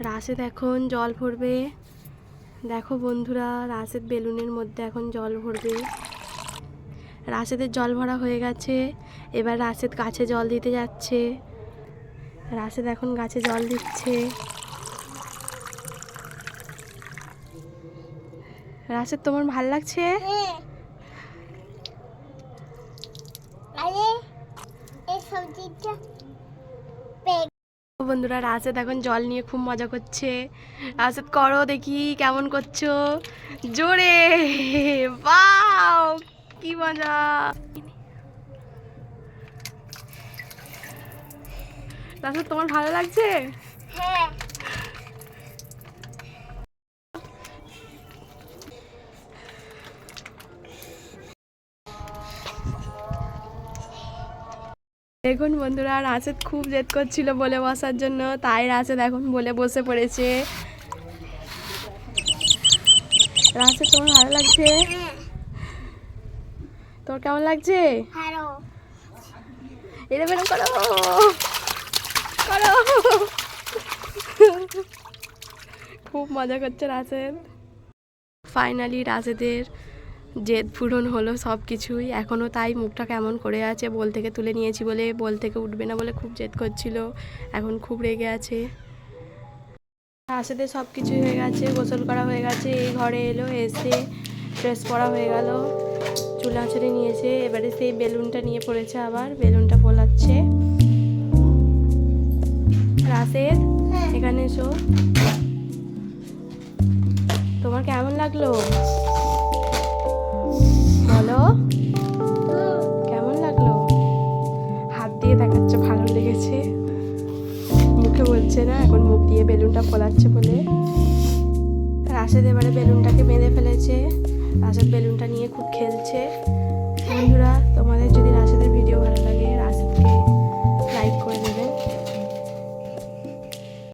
রাশেদ এখন জল ভরবে। দেখো বন্ধুরা, রাশেদ বেলুনের মধ্যে এখন জল ভরবে। রাশেদের জল ভরা হয়ে গেছে। এবার রাশেদ গাছে জল দিতে যাচ্ছে। রাশেদ এখন গাছে জল দিচ্ছে। রাশেদ, তোমার ভাল লাগছে? বন্ধুরা, রাশেদ এখন জল নিয়ে খুব মজা করছে। রাশেদ, করো দেখি কেমন করছো, জোরে। বাও, কি মজা। রাশেদ, তোমার ভালো লাগছে? হ্যাঁ। দেখুন বন্ধুরা, রাশেদ খুব জেদ করছিল বলে বসার জন্য, তাই রাশেদ এখন বলে বসে পড়েছে। রাশেদ, তোমার ভালো লাগছে? তোর কেমন লাগছে? এরকম করো করো। খুব মজা করছে রাশেদ। ফাইনালি রাশেদের জেদ পূরণ হলো সব কিছুই। এখনও তাই মুখটা কেমন করে আছে, বল থেকে তুলে নিয়েছি বলে, বল থেকে উঠবে না বলে খুব জেদ করছিল। এখন খুব রেগে আছে। রাশেদের সব কিছুই হয়ে গেছে, গোসল করা হয়ে গেছে, এই ঘরে এলো, এসে ড্রেস পরা হয়ে গেল, চুল আঁচড়ে নিয়েছে। এবারে সেই বেলুনটা নিয়ে পড়েছে, আবার বেলুনটা ফোলাচ্ছে। রাশেদ, এখানে এসো। তোমার কেমন লাগলো বলো, কেমন লাগলো? হাত দিয়ে দেখাচ্ছে ভালো লেগেছে, মুখে বলছে না, এখন মুখ দিয়ে বেলুনটা ফোলাচ্ছে বলে। রাশেদ এবারে বেলুনটাকে বেঁধে ফেলেছে। রাশেদ বেলুনটা নিয়ে খুব খেলছে। বন্ধুরা, তোমাদের যদি